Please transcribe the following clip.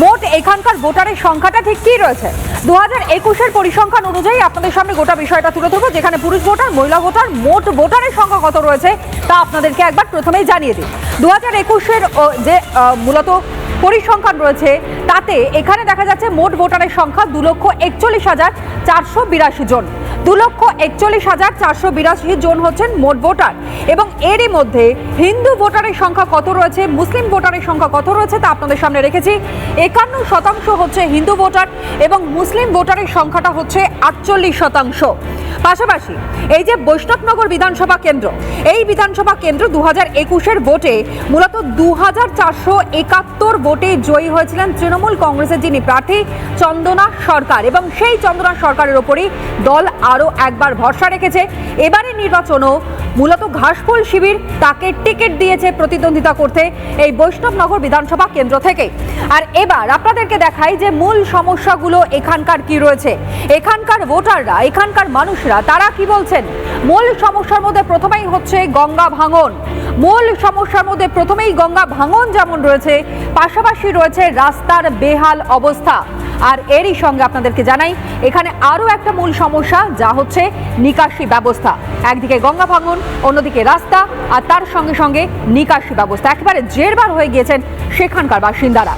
মোট এখানকার ভোটারের সংখ্যাটা ঠিক কি রয়েছে? 2021-এর পরিসংখ্যান অনুযায়ী আপনাদের সামনে গোটা বিষয়টা তুলে ধরবো, যেখানে পুরুষ ভোটার, মহিলা ভোটার, মোট ভোটারের সংখ্যা কত রয়েছে তা আপনাদেরকে একবার প্রথমেই জানিয়ে দিই। 2021-এর যে মূলত পরিসংখ্যান রয়েছে তাতে এখানে দেখা যাচ্ছে মোট ভোটারের সংখ্যা 2,41,482 জন। 2,41,482 জন হচ্ছেন মোট ভোটার, এবং এরই মধ্যে হিন্দু ভোটারের সংখ্যা কত রয়েছে, মুসলিম ভোটারের সংখ্যা কত রয়েছে তা আপনাদের সামনে রেখেছি। 51% হচ্ছে হিন্দু ভোটার এবং মুসলিম ভোটারের সংখ্যাটা হচ্ছে 48%। পাশাপাশি এই যে বৈষ্ণবনগর বিধানসভা কেন্দ্র, এই বিধানসভা কেন্দ্র 2021-এর ভোটে মূলত 2,471 ভোটে জয়ী হয়েছিলেন তৃণমূল কংগ্রেসের যিনি প্রার্থী চন্দনা সরকার, এবং সেই চন্দনা সরকারের ওপরই দল আরও একবার ভরসা রেখেছে। এবারে নির্বাচনও মূলত ঘাসফুল শিবির তাকে টিকিট দিয়েছে প্রতিদ্বন্দ্বিতা করতে এই বৈষ্ণবনগর বিধানসভা কেন্দ্র থেকে। আর এবার আপনাদেরকে দেখাই যে মূল সমস্যাগুলো এখানকার কি রয়েছে, এখানকার ভোটাররা, এখানকার মানুষরা তারা কি বলছেন। মূল সমস্যার মধ্যে প্রথমেই হচ্ছে গঙ্গা ভাঙন। মূল সমস্যার মধ্যে প্রথমেই গঙ্গা ভাঙন যেমন রয়েছে, পাশাপাশি রয়েছে রাস্তার বেহাল অবস্থা। আর এরই সঙ্গে আপনাদেরকে জানাই এখানে আরও একটা মূল সমস্যা, যা হচ্ছে নিকাশি ব্যবস্থা। একদিকে গঙ্গা ভাঙন, অন্যদিকে রাস্তা, আর তার সঙ্গে সঙ্গে নিকাশি ব্যবস্থা। একেবারে জেরবার হয়ে গিয়েছেন সেখানকার বাসিন্দারা।